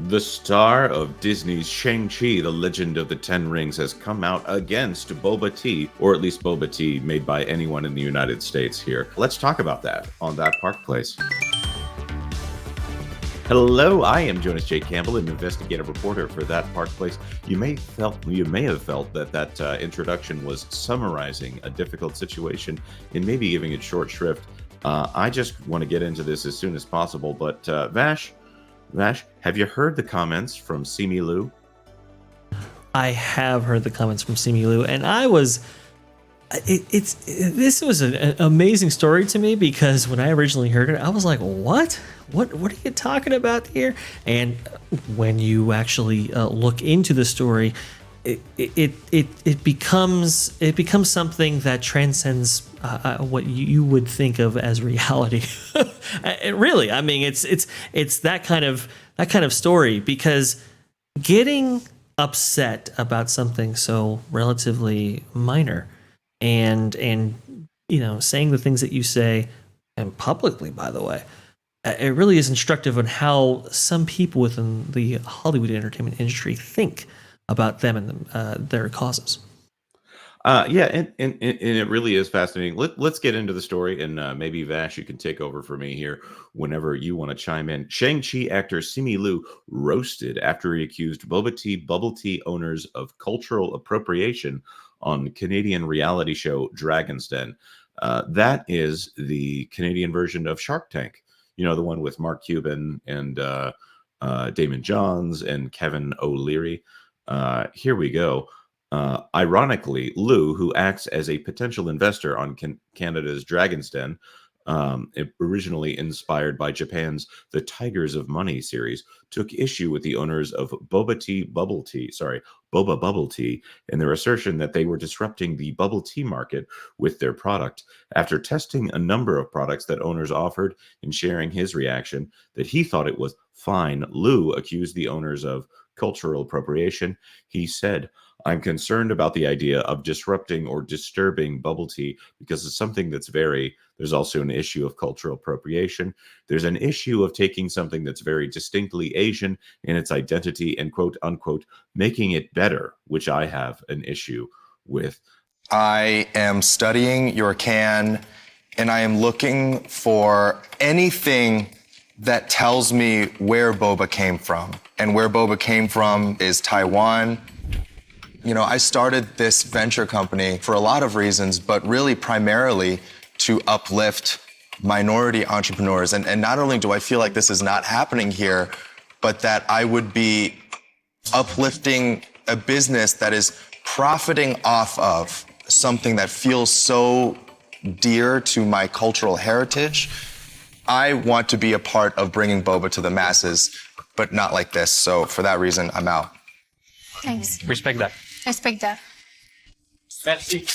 The star of Disney's Shang-Chi, The Legend of the Ten Rings, has come out against boba tea, or at least boba tea made by anyone in the United States here. Let's talk about that on That Park Place. Hello, I am Jonas J. Campbell, an investigative reporter for That Park Place. You may have felt that introduction was summarizing a difficult situation and maybe giving it short shrift. I just want to get into this as soon as possible, but Vash, have you heard the comments from Simi Liu? I have heard the comments from Simi Liu, and this was an amazing story to me because when I originally heard it, I was like, what are you talking about here? And when you actually look into the story, it becomes something that transcends what you would think of as reality. Really, I mean, it's that kind of story, because getting upset about something so relatively minor and saying the things that you say, and publicly, by the way, it really is instructive on how some people within the Hollywood entertainment industry think about them and their causes. Yeah, and it really is fascinating. Let's get into the story, and maybe Vash, you can take over for me here whenever you want to chime in. Shang-Chi actor Simi Liu roasted after he accused boba tea bubble tea owners of cultural appropriation on Canadian reality show Dragon's Den. That is the Canadian version of Shark Tank. You know, the one with Mark Cuban and Damon Johns and Kevin O'Leary. Here we go. Ironically, Liu, who acts as a potential investor on Canada's Dragon's Den, originally inspired by Japan's The Tigers of Money series, took issue with the owners of Boba Bubble Tea, and their assertion that they were disrupting the bubble tea market with their product. After testing a number of products that owners offered and sharing his reaction that he thought it was fine, Liu accused the owners of cultural appropriation. He said, "I'm concerned about the idea of disrupting or disturbing bubble tea because it's something there's also an issue of cultural appropriation. There's an issue of taking something that's very distinctly Asian in its identity and quote unquote, making it better, which I have an issue with." I am studying your can, and I am looking for anything that tells me where boba came from. And where boba came from is Taiwan. You know, I started this venture company for a lot of reasons, but really primarily to uplift minority entrepreneurs. And not only do I feel like this is not happening here, but that I would be uplifting a business that is profiting off of something that feels so dear to my cultural heritage. I want to be a part of bringing boba to the masses, but not like this. So for that reason, I'm out. Thanks. Respect that. Respect that. Merci.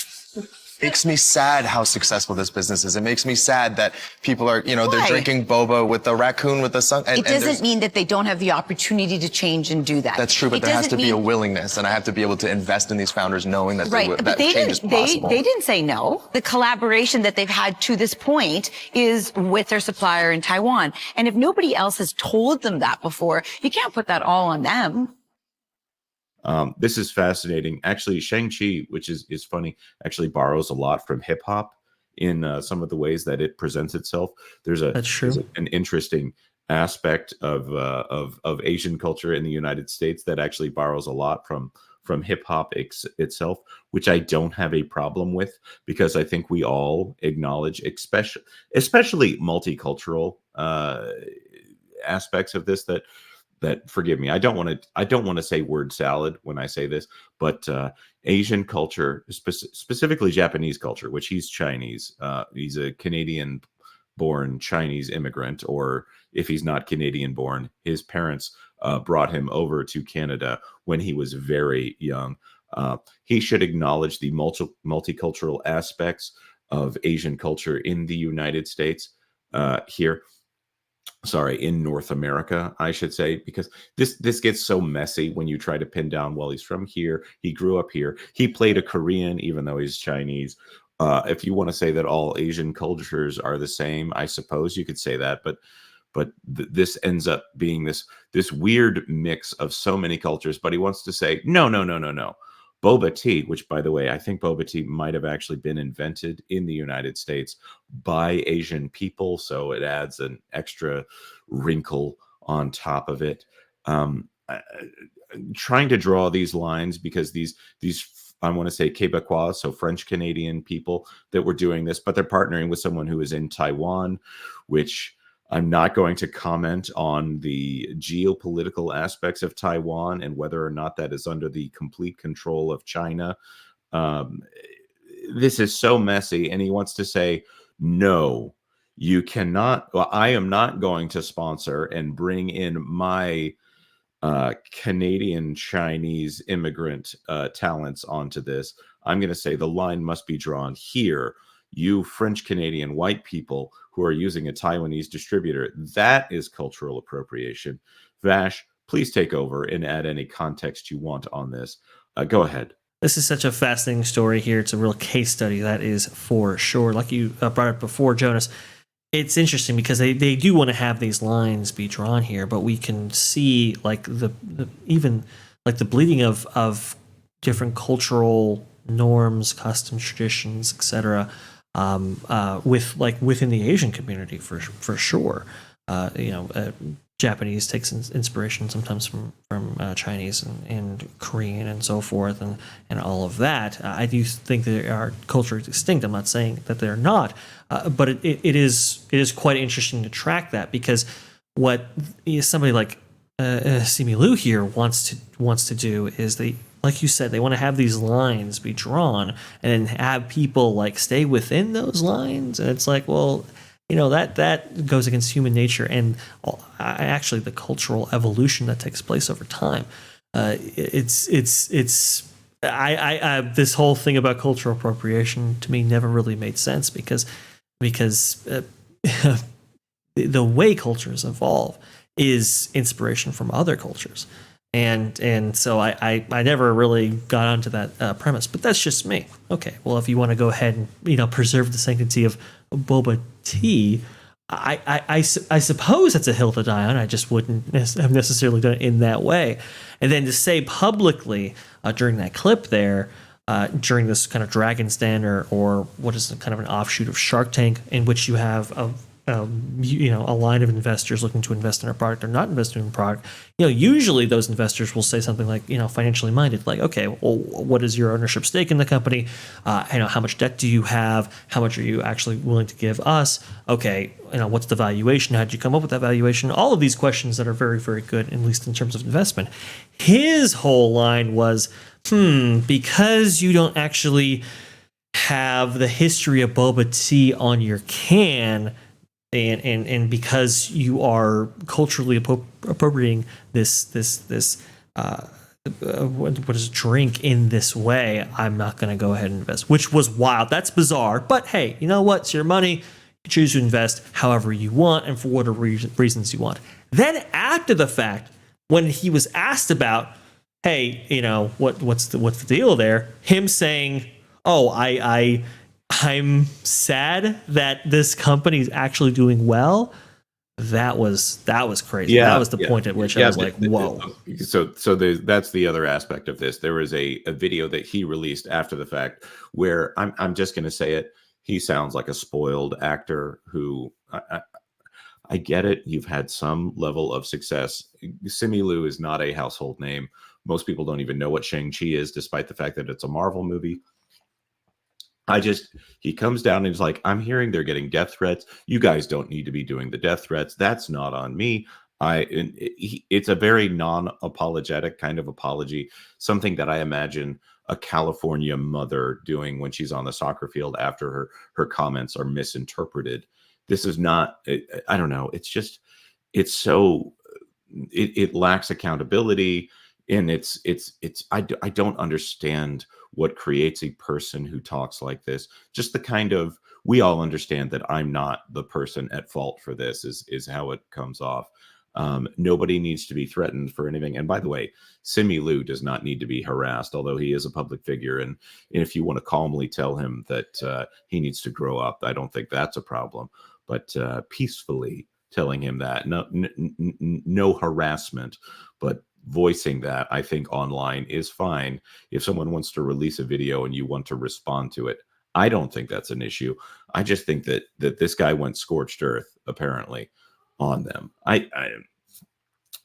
Makes me sad how successful this business is. It makes me sad that people are, they're Why? drinking boba with the raccoon with the sun. It doesn't mean that they don't have the opportunity to change and do that. That's true, but there has to be a willingness, and I have to be able to invest in these founders knowing that, that change is possible. They didn't say no. The collaboration that they've had to this point is with their supplier in Taiwan. And if nobody else has told them that before, you can't put that all on them. This is fascinating. Actually, Shang-Chi, which is funny, actually borrows a lot from hip hop in some of the ways that it presents itself. There's an interesting aspect of Asian culture in the United States that actually borrows a lot from hip hop itself, which I don't have a problem with, because I think we all acknowledge, especially multicultural aspects of this that forgive me, I don't want to say word salad when I say this, but Asian culture, specifically Japanese culture, which he's Chinese, he's a Canadian born Chinese immigrant, or if he's not Canadian born, his parents brought him over to Canada when he was very young. He should acknowledge the multicultural aspects of Asian culture in the United States in North America, I should say, because this gets so messy when you try to pin down, well, he's from here, he grew up here, he played a Korean, even though he's Chinese. If you want to say that all Asian cultures are the same, I suppose you could say that, but but this ends up being this weird mix of so many cultures. But he wants to say, no, no, no, no, no. Boba tea, which, by the way, I think boba tea might have actually been invented in the United States by Asian people, so it adds an extra wrinkle on top of it. Trying to draw these lines because these I want to say Quebecois, so French Canadian people that were doing this, but they're partnering with someone who is in Taiwan, which I'm not going to comment on the geopolitical aspects of Taiwan and whether or not that is under the complete control of China. This is so messy, and he wants to say, no, you cannot. Well, I am not going to sponsor and bring in my Canadian Chinese immigrant talents onto this. I'm going to say the line must be drawn here. You French Canadian white people who are using a Taiwanese distributor, that is cultural appropriation. Vash, please take over and add any context you want on this. Go ahead. This is such a fascinating story here. It's a real case study, that is for sure. Like you brought up before, Jonas, it's interesting because they do want to have these lines be drawn here, but we can see like the even like the bleeding of different cultural norms, customs, traditions, etc. With like within the Asian community for sure. Japanese takes inspiration sometimes from Chinese and Korean and so forth and all of that. I do think they are culturally distinct. I'm not saying that they're not, but it is quite interesting to track that, because what somebody like Simi Liu here wants to do is they, like you said, they want to have these lines be drawn and then have people like stay within those lines, and it's like, well, that goes against human nature and actually the cultural evolution that takes place over time. This whole thing about cultural appropriation to me never really made sense because the way cultures evolve is inspiration from other cultures. And so I never really got onto that premise, but that's just me. Okay, well, if you want to go ahead and preserve the sanctity of boba tea, I suppose it's a hill to die on. I just wouldn't have necessarily done it in that way. And then to say publicly during that clip there, during this kind of Dragon's Den or what is kind of an offshoot of Shark Tank, in which you have a line of investors looking to invest in a product or not investing in a product, usually those investors will say something like, financially minded, like, okay, well, what is your ownership stake in the company? How much debt do you have? How much are you actually willing to give us? Okay, what's the valuation? How did you come up with that valuation? All of these questions that are very, very good, at least in terms of investment. His whole line was, because you don't actually have the history of boba tea on your can, and because you are culturally appropriating this what is drink in this way, I'm not going to go ahead and invest, which was wild. That's bizarre, but hey, you know what? It's your money. You choose to invest however you want and for whatever reasons you want. Then after the fact, when he was asked about, hey, what's the deal there? Him saying, oh, I'm sad that this company is actually doing well. That was crazy. Yeah, that was the point at which I was like, whoa. So that's the other aspect of this. There was a video that he released after the fact where I'm just going to say it. He sounds like a spoiled actor who I get it. You've had some level of success. Simi Liu is not a household name. Most people don't even know what Shang-Chi is, despite the fact that it's a Marvel movie. He comes down and he's like, I'm hearing they're getting death threats. You guys don't need to be doing the death threats. That's not on me. It's a very non-apologetic kind of apology, something that I imagine a California mother doing when she's on the soccer field after her comments are misinterpreted. This is not, I don't know. It's just, it lacks accountability. And I don't understand what creates a person who talks like this. Just the kind of, we all understand that I'm not the person at fault for this is how it comes off. Nobody needs to be threatened for anything. And by the way, Simi Liu does not need to be harassed, although he is a public figure. And if you want to calmly tell him that he needs to grow up, I don't think that's a problem. But peacefully, telling him that. No harassment, but voicing that, I think, online is fine. If someone wants to release a video and you want to respond to it, I don't think that's an issue. I just think that this guy went scorched earth, apparently, on them.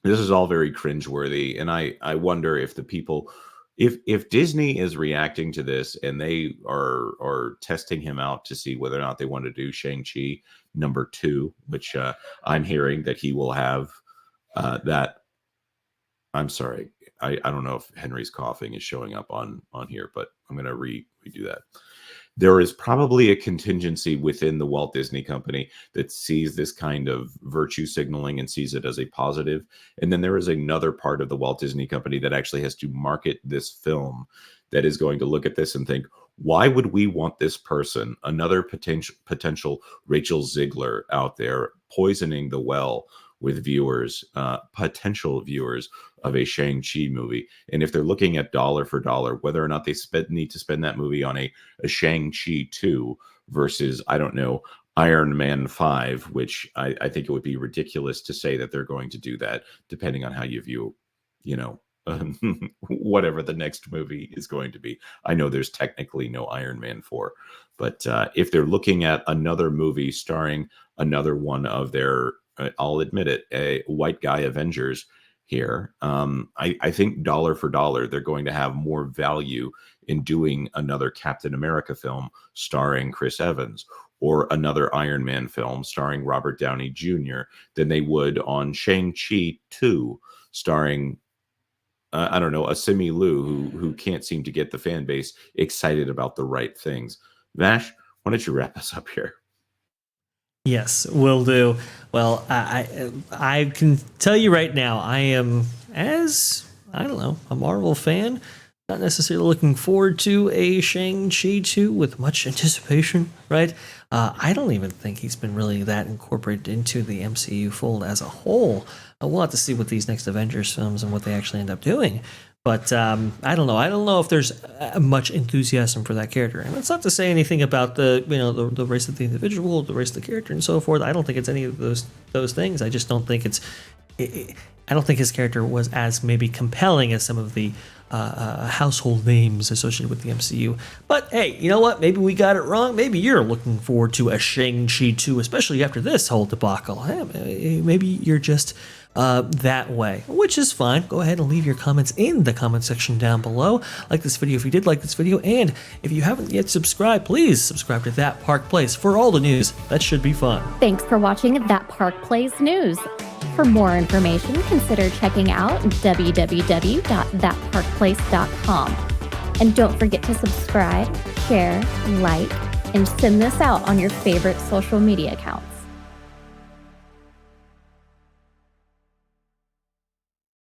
This is all very cringeworthy, and I wonder if the people, if Disney is reacting to this and they are testing him out to see whether or not they want to do Shang-Chi #2, which I'm hearing that he will have that. I'm sorry, I don't know if Henry's coughing is showing up on here, but I'm going to redo that. There is probably a contingency within the Walt Disney Company that sees this kind of virtue signaling and sees it as a positive. And then there is another part of the Walt Disney Company that actually has to market this film that is going to look at this and think, why would we want this person, another potential Rachel Ziegler out there, poisoning the well with viewers, potential viewers of a Shang-Chi movie? And if they're looking at dollar for dollar, whether or not they need to spend that movie on a Shang-Chi 2 versus, I don't know, Iron Man 5, which I think it would be ridiculous to say that they're going to do that, depending on how you view, whatever the next movie is going to be. I know there's technically no Iron Man 4, but if they're looking at another movie starring another one of their, I'll admit it, a white guy Avengers here, I think dollar for dollar, they're going to have more value in doing another Captain America film starring Chris Evans or another Iron Man film starring Robert Downey Jr. than they would on Shang-Chi 2 starring, I don't know, a Simi Liu who can't seem to get the fan base excited about the right things. Vash, why don't you wrap us up here? Yes, will do. Well, I can tell you right now, I am, as, I don't know, a Marvel fan, not necessarily looking forward to a Shang-Chi 2 with much anticipation, right? I don't even think he's been really that incorporated into the MCU fold as a whole. We'll have to see with these next Avengers films and what they actually end up doing. But I don't know. I don't know if there's much enthusiasm for that character. And that's not to say anything about the race of the individual, the race of the character, and so forth. I don't think it's any of those things. I just don't think I don't think his character was as maybe compelling as some of the household names associated with the MCU. But hey, you know what? Maybe we got it wrong. Maybe you're looking forward to a Shang-Chi 2, especially after this whole debacle. Hey, maybe you're just that way, which is fine. Go ahead and leave your comments in the comment section down below. Like this video if you did like this video, and if you haven't yet subscribed, please subscribe to That Park Place for all the news. That should be fun. Thanks for watching That Park Place News. For more information, consider checking out www.thatparkplace.com. And don't forget to subscribe, share, like, and send this out on your favorite social media account.